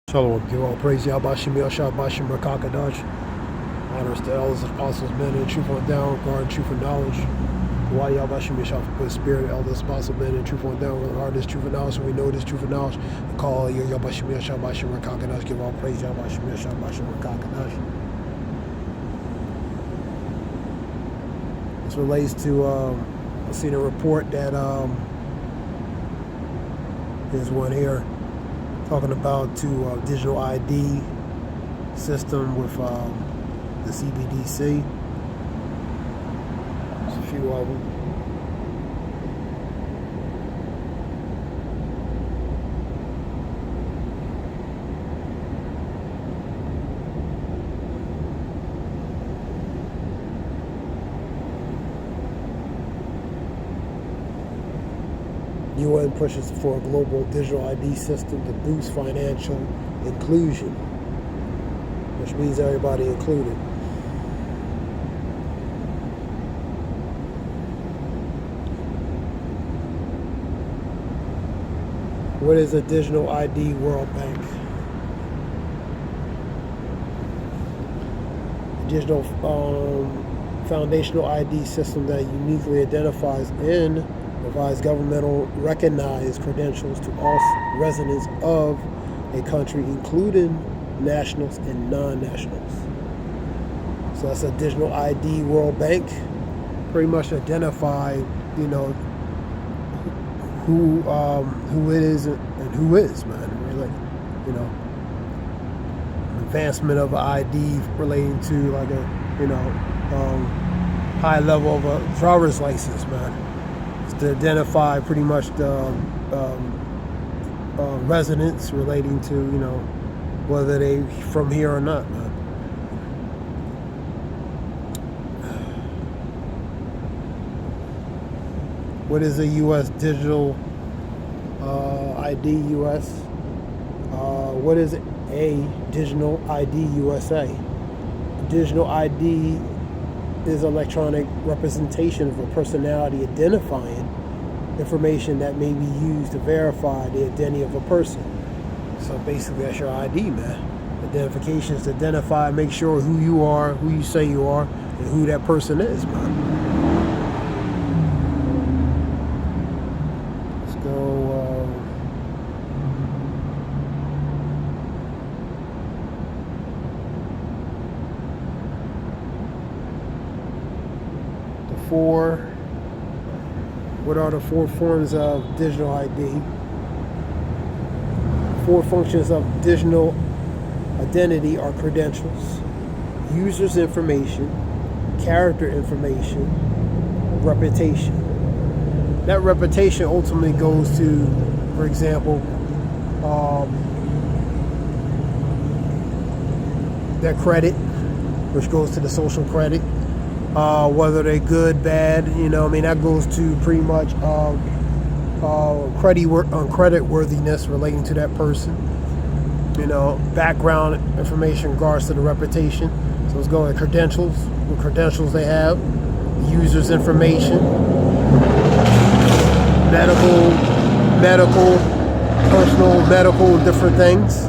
Shalom, give all praise, Yahbashim, Yashab, Bashim, Rakakadash. Honors to elders, apostles, men, and truth on down, guard truth and knowledge. Why Yahbashim, Yashab, for good spirit, elders, apostles, men, and truth on down, guard this truth and knowledge, so we know this truth and knowledge. And call your Yahbashim, Yashab, Bashim, Rakakadash. Give all praise, Yahbashim, Yashab, Bashim, Rakakadash. This relates to, I seen a report that, there's one here. Talking about digital ID system with the CBDC. There's a few of them. UN pushes for a global digital ID system to boost financial inclusion, which means everybody included. What is a digital ID World Bank? Digital foundational ID system that uniquely identifies and provides governmental recognized credentials to all residents of a country, including nationals and non-nationals. So that's a digital ID World Bank. Pretty much identify, who it is and who is, man. Really, advancement of ID relating to like a, high level of a driver's license, man. To identify pretty much the residents relating to, whether they from here or not, man. What is a U.S. digital ID U.S.? What is a digital ID USA? Digital ID is electronic representation of a personality identifying information that may be used to verify the identity of a person. So basically that's your ID, man. Identification is to identify, make sure who you are, who you say you are, and who that person is, man. Let's go what are the four forms of digital ID? Four functions of digital identity are credentials, users information, character information, reputation. That reputation ultimately goes to, for example, their credit, which goes to the social credit. Whether they're good, bad, that goes to pretty much credit worthiness relating to that person. Background information in regards to the reputation. So it's going to credentials, what credentials they have, users information, medical, personal, medical, different things,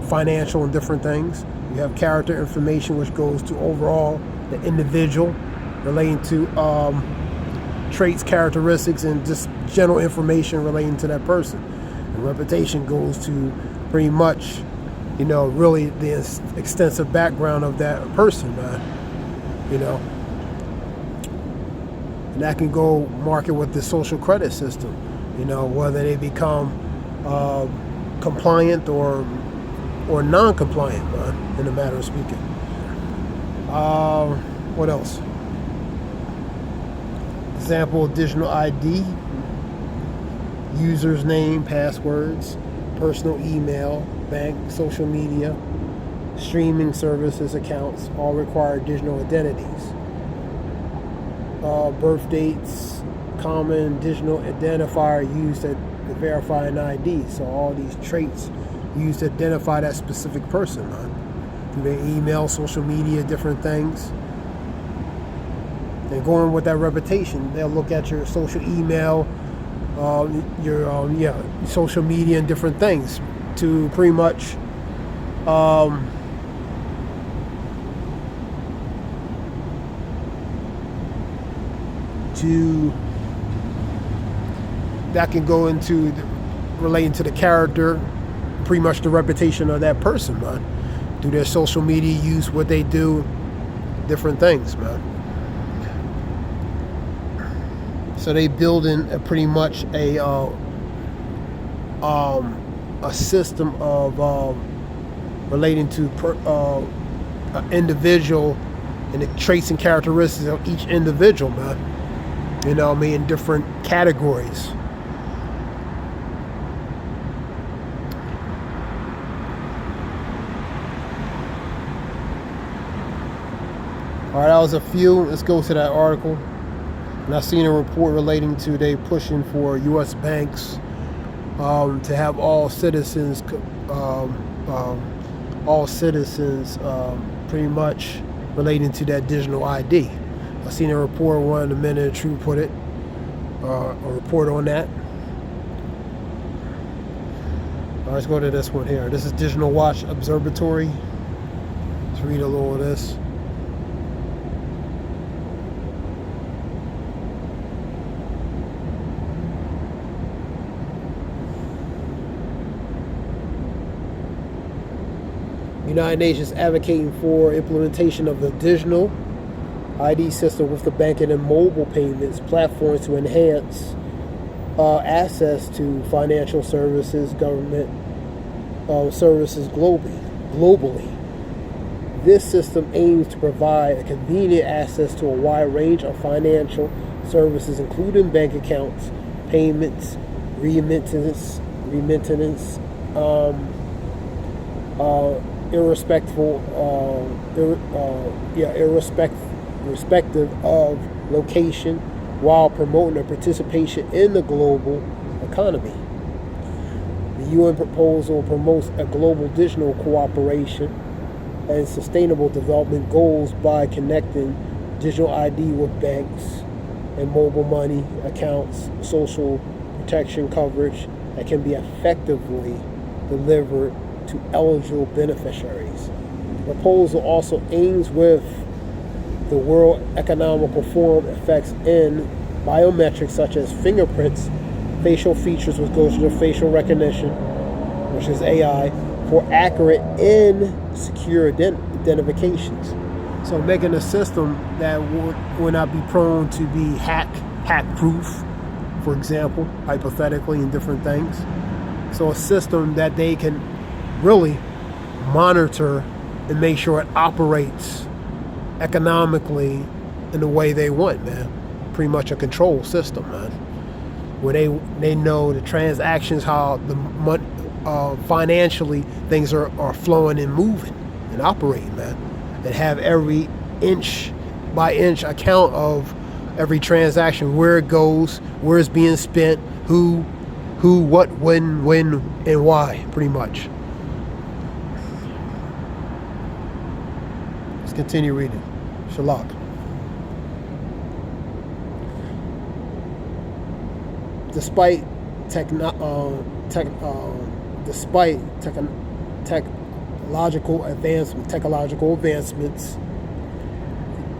financial and different things. You have character information, which goes to overall the individual, relating to traits, characteristics, and just general information relating to that person. And reputation goes to pretty much, really the extensive background of that person, man. And that can go market with the social credit system, whether they become compliant or non-compliant, man, in a matter of speaking. What else? Example of digital ID: user's name, passwords, personal email, bank, social media, streaming services, accounts, all require digital identities. Birth dates, common digital identifier used to verify an ID. So all these traits used to identify that specific person, man. Through their email, social media, different things. And going with that reputation, they'll look at your social email your social media and different things to pretty much that can go into relating to the character, pretty much the reputation of that person, man. Through their social media use, what they do, different things, man. So they build in pretty much a system of relating to an individual and the traits and characteristics of each individual, man. You know what I mean? In different categories. All right, that was a few. Let's go to that article. And I've seen a report relating to they pushing for U.S. banks to have all citizens pretty much relating to that digital ID. I've seen a report, one of the men in the truth put it, a report on that. All right, let's go to this one here. This is Digital Watch Observatory. Let's read a little of this. United Nations advocating for implementation of the digital ID system with the banking and mobile payments platforms to enhance access to financial services, government services globally. This system aims to provide a convenient access to a wide range of financial services, including bank accounts, payments, remittance, irrespective of location, while promoting their participation in the global economy. The UN proposal promotes a global digital cooperation and sustainable development goals by connecting digital ID with banks and mobile money accounts, social protection coverage that can be effectively delivered to eligible beneficiaries. The proposal also aims with the World Economic Forum effects in biometrics such as fingerprints, facial features, which goes to the facial recognition, which is AI, for accurate and secure identifications. So making a system that would not be prone to be hack-proof, for example, hypothetically, and different things. So a system that they can really monitor and make sure it operates economically in the way they want, man. Pretty much a control system, man. Where they know the transactions, how the financially things are flowing and moving and operating, man. And have every inch by inch account of every transaction, where it goes, where it's being spent, who, what, when, and why, pretty much. Let's continue reading. Shalak. Despite technological advancements,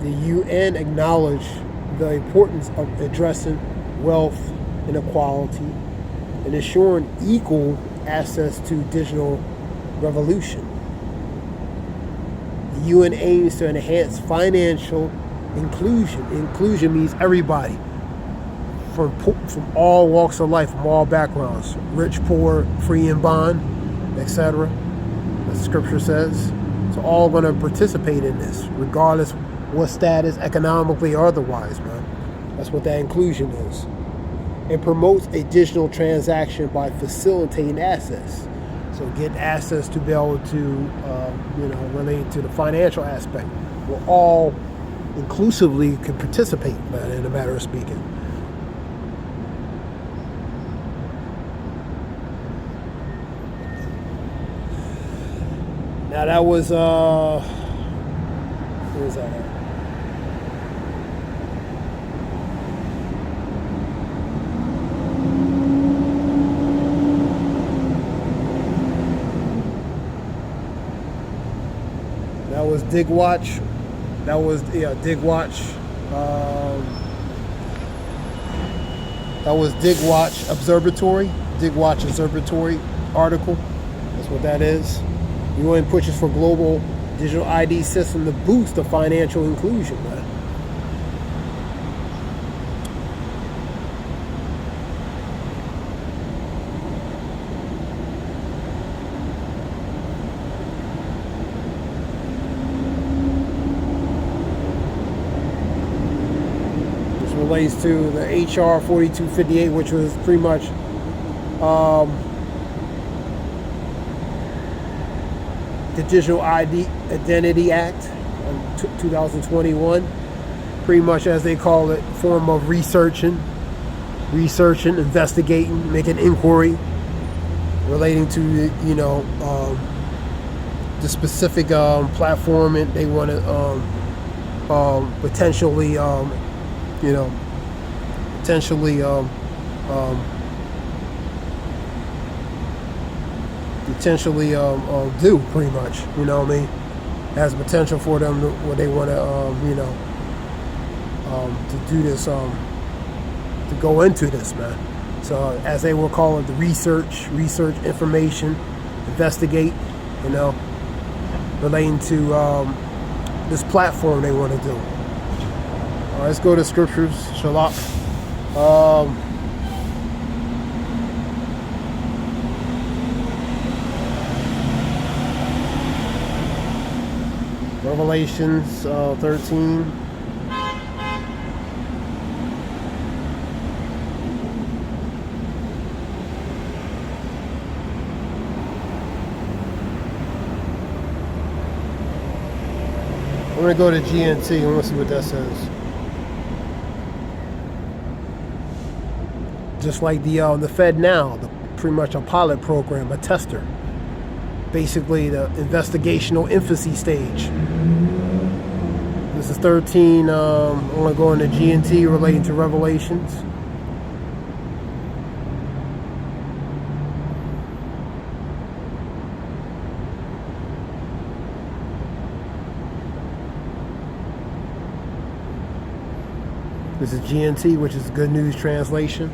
the UN acknowledged the importance of addressing wealth inequality and ensuring equal access to digital revolution. The UN aims to enhance financial inclusion. Inclusion means everybody, from all walks of life, from all backgrounds, rich, poor, free and bond, etc. The scripture says. So all going to participate in this, regardless what status, economically or otherwise, man. That's what that inclusion is. It promotes a digital transaction by facilitating access. So getting access to be able to, relate to the financial aspect, where all inclusively can participate, man, in a matter of speaking. Now that was, where is that at? Dig Watch. That was Dig Watch. That was Dig Watch Observatory. Dig Watch Observatory article. That's what that is. UN pushes for global digital ID system to boost the financial inclusion, man. Relates to the HR 4258, which was pretty much the Digital Identity Act of 2021, pretty much, as they call it, form of researching, investigating, making inquiry relating to the specific platform and they want to potentially do, pretty much, you know what I mean, has potential for them to, what they want to to do this, to go into this, man. So as they will call it, the research information, investigate, relating to this platform they want to do. All right, let's go to scriptures. Shalach. Revelations 13. I'm going to go to GNT. I want to see what that says. Just like the Fed now, pretty much a pilot program, a tester. Basically, the investigational infancy stage. This is 13. I'm going to go into GNT relating to Revelations. This is GNT, which is Good News Translation.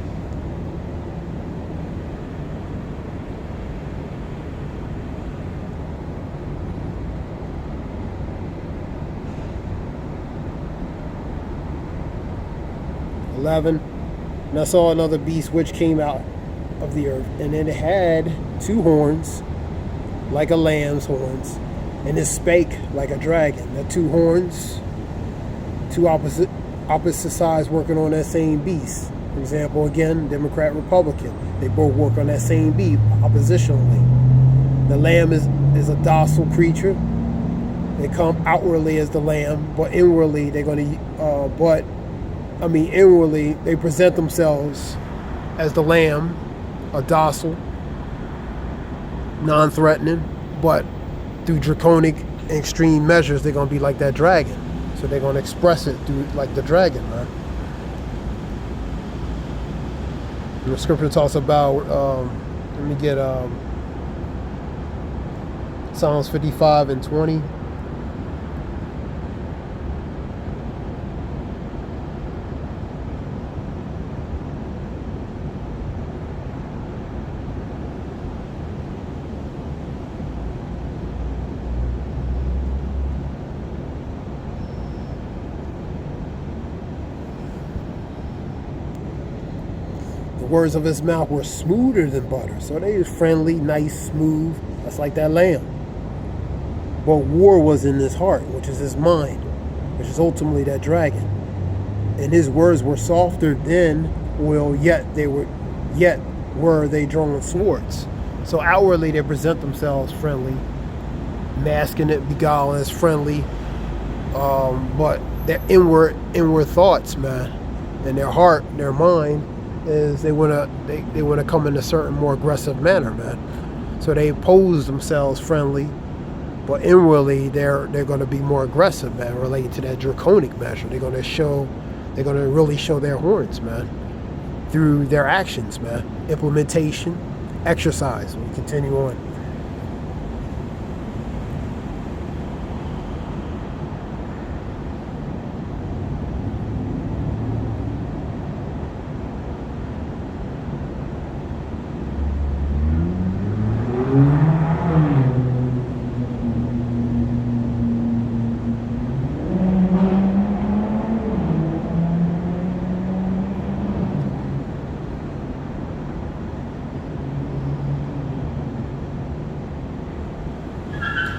And I saw another beast which came out of the earth, and it had two horns like a lamb's horns, and it spake like a dragon. The two horns, two opposite sides working on that same beast. For example, again, Democrat, Republican, they both work on that same beast oppositionally. The lamb is a docile creature. They come outwardly as the lamb, but inwardly they're going to inwardly, they present themselves as the lamb, a docile, non-threatening, but through draconic and extreme measures, they're going to be like that dragon. So they're going to express it through like the dragon, man. And the scripture talks about, let me get Psalms 55 and 20. Words of his mouth were smoother than butter. So they was friendly, nice, smooth. That's like that lamb. But war was in his heart, which is his mind, which is ultimately that dragon. And his words were softer than oil, yet were they drawn swords. So outwardly they present themselves friendly, masking it, beguiling as friendly. But their inward thoughts, man, and their heart, their mind, is they want to come in a certain more aggressive manner, man. So they pose themselves friendly, but inwardly they're going to be more aggressive, man, related to that draconic measure. They're going to really show their horns, man, through their actions, man. Implementation, exercise. We continue on.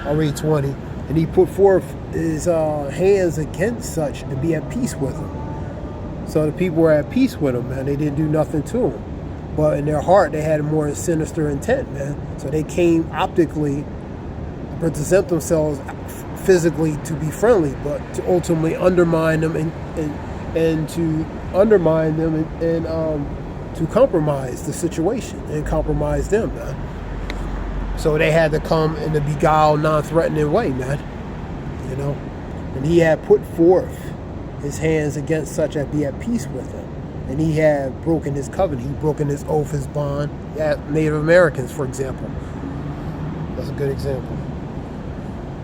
I'll read 20. And he put forth his hands against such and be at peace with him. So the people were at peace with him, man. They didn't do nothing to him. But in their heart, they had a more sinister intent, man. So they came optically to present themselves physically to be friendly, but to ultimately undermine them and to undermine them and to compromise the situation and compromise them, man. So they had to come in a beguiled, non-threatening way, man. You know? And he had put forth his hands against such as be at peace with him. And he had broken his covenant. He broken his oath, his bond. Yeah, Native Americans, for example. That's a good example.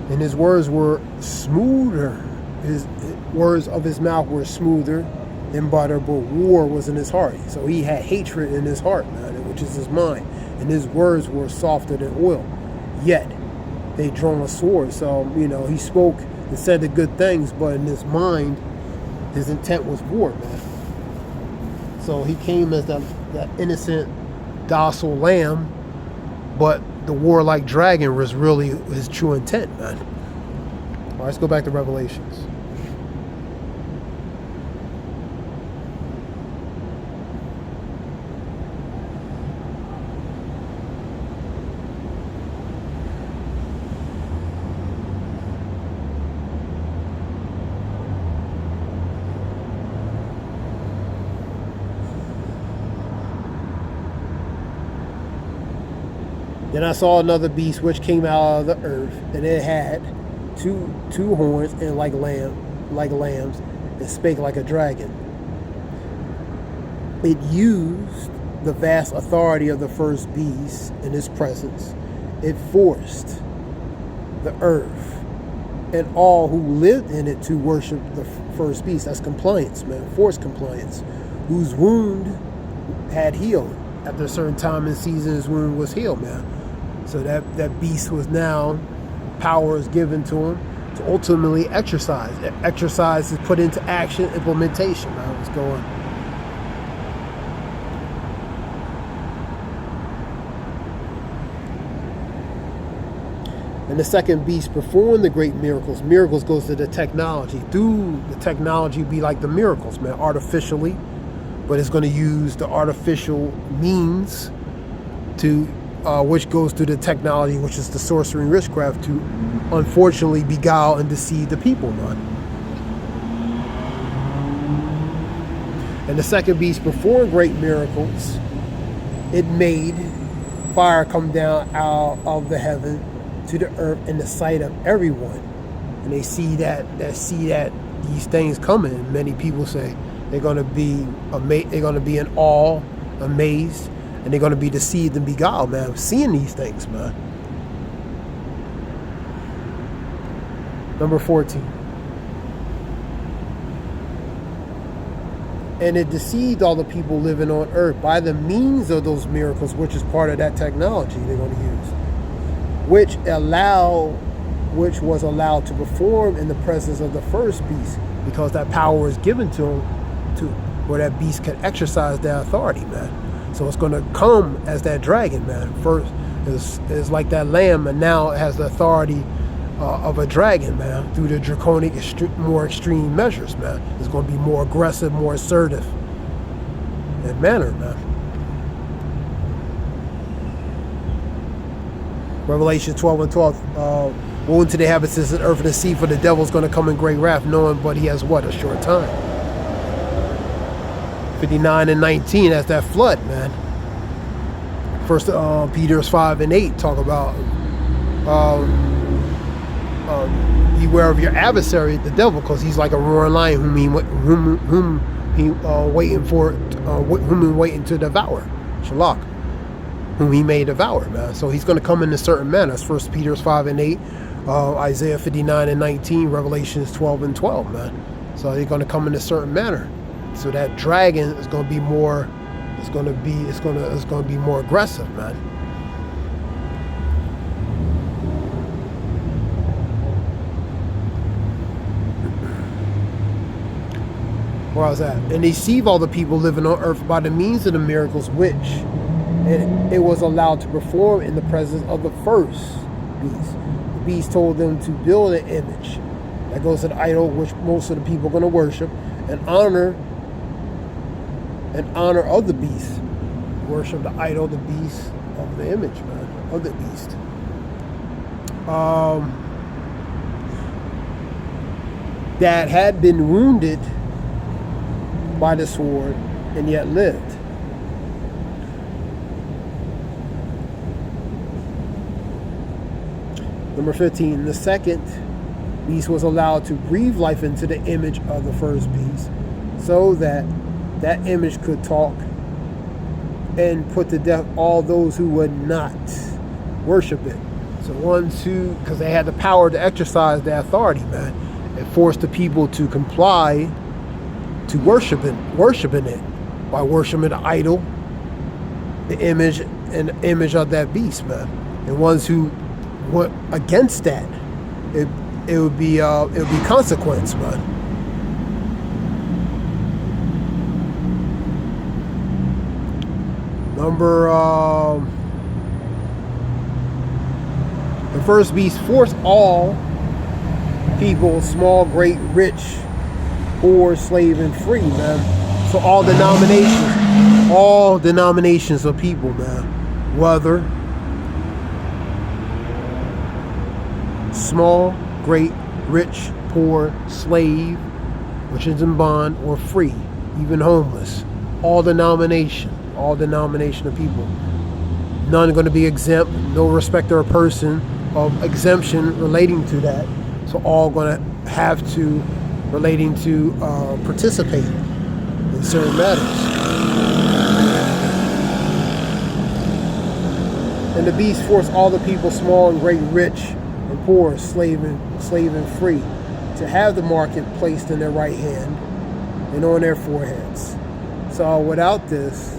And his words were smoother. His words of his mouth were smoother than butter, but war was in his heart. So he had hatred in his heart, man, which is his mind. And his words were softer than oil. Yet they drawn a sword. So, you know, he spoke and said the good things, but in his mind, his intent was war, man. So he came as that innocent, docile lamb, but the warlike dragon was really his true intent, man. All right, let's go back to Revelations. Then I saw another beast which came out of the earth, and it had two horns and like lambs, and spake like a dragon. It used the vast authority of the first beast in his presence. It forced the earth and all who lived in it to worship the first beast. That's compliance, man. Forced compliance. Whose wound had healed. After a certain time and season, his wound was healed, man. So that beast was now, power is given to him to ultimately exercise. Exercise is put into action, implementation, man. What's going on? And the second beast performed the great miracles. Miracles goes to the technology. Through the technology be like the miracles, man, artificially. But it's going to use the artificial means to, which goes through the technology, which is the sorcery and witchcraft, to unfortunately beguile and deceive the people, man. And the second beast performed great miracles. It made fire come down out of the heaven to the earth in the sight of everyone. And they see that these things coming. Many people say they're going to be they're going to be in awe, amazed, and they're going to be deceived and beguiled, man, seeing these things, man. Number 14. And it deceived all the people living on earth by the means of those miracles, which is part of that technology they're going to use, which was allowed to perform in the presence of the first beast, because that power was given to him, to where that beast can exercise their authority, man. So it's going to come as that dragon, man. First is like that lamb, and now it has the authority of a dragon, man, through the draconic, more extreme measures, man. It's going to be more aggressive, more assertive in manner, man. Revelation 12 and 12. Woe unto the inhabitants of the earth and the sea, for the devil's going to come in great wrath, knowing but he has what? A short time. 59 and 19, that's that flood, man. First Peter 5 and 8 talk about beware of your adversary, the devil, because he's like a roaring lion whom he waiting to devour. Shalak. Whom he may devour, man. So he's going to come in a certain manner. That's First Peter 5 and 8, Isaiah 59 and 19, Revelations 12 and 12, man. So he's going to come in a certain manner. So that dragon is going to be more. It's going to be more aggressive, man. Where I was at, and deceive all the people living on earth by the means of the miracles which it was allowed to perform in the presence of the first beast. The beast told them to build an image that goes to the idol, which most of the people are going to worship, and honor of the beast. Worship the idol, the beast, of the image, man, of the beast. That had been wounded by the sword and yet lived. Number 15, the second beast was allowed to breathe life into the image of the first beast, so that that image could talk and put to death all those who would not worship it. So ones who, because they had the power to exercise their authority, man, and force the people to comply to worshiping it by worshiping the idol, the image, and the image of that beast, man. And ones who went against that, it would be consequence, man. The first beast forced all people, small, great, rich, poor, slave, and free, man. So all denominations of people, man, whether small, great, rich, poor, slave, which is in bond, or free, even homeless, all denomination of people. None going to be exempt, no respecter of person of exemption relating to that. So all going to have to relating to participate in certain matters. And the beast forced all the people, small and great, rich and poor, slave and free, to have the market placed in their right hand and on their foreheads. So without this,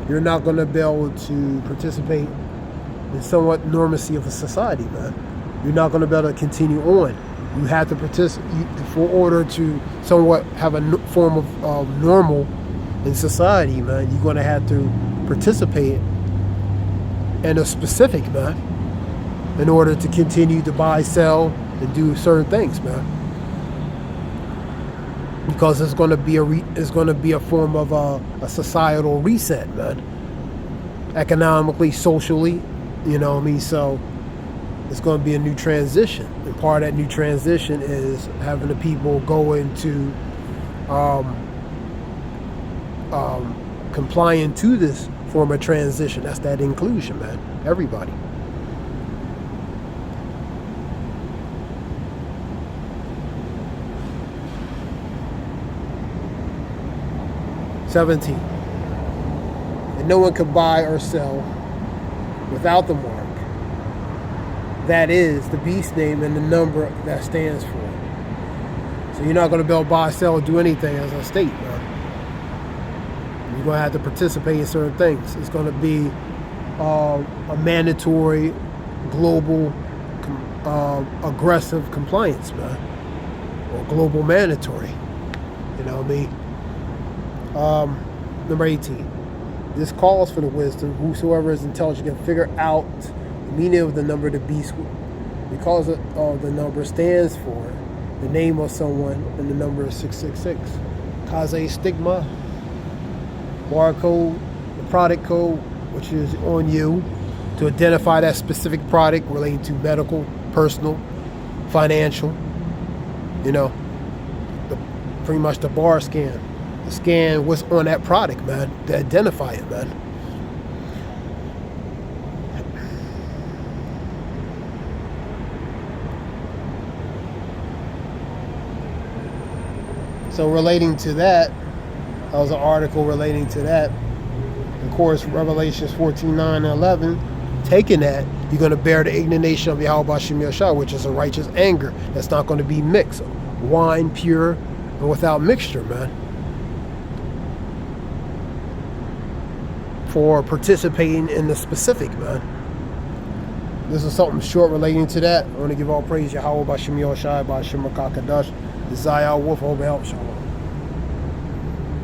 you're not going to be able to participate in somewhat normalcy of a society, man. You're not going to be able to continue on. You have to participate for order to somewhat have a form of normal in society, man. You're going to have to participate in a specific, man, in order to continue to buy, sell, and do certain things, man. Because it's going to be a form of a societal reset, man. Economically, socially, you know what I mean? So it's going to be a new transition. And part of that new transition is having the people go into complying to this form of transition. That's that inclusion, man. Everybody. $17. And no one could buy or sell without the mark. That is the beast name and the number that stands for. So you're not going to be able to buy, sell, or do anything as a state, man. You're going to have to participate in certain things. It's going to be a mandatory, global, aggressive compliance, man. Or global mandatory. You know what I mean? Number 18. This calls for the wisdom. Whosoever is intelligent can figure out the meaning of the number the beast, because of the number stands for the name of someone, and the number is 666. Cause stigma, barcode, the product code, which is on you to identify that specific product relating to medical, personal, financial, you know, pretty much the bar scan. Scan what's on that product, man, to identify it, man. So relating to that was an article relating to that. Of course, Revelations 14:9 and 11, taking that, you're going to bear the indignation of Yahweh B'Shem Yeshua, which is a righteous anger that's not going to be mixed. Wine, pure and without mixture, man. For participating in the specific, man. This is something short relating to that. I want to give all praise Yahweh B'Shem Yeshua, B'Shem Rakakadash, Desire Wolf, Hope, Help, Shalom.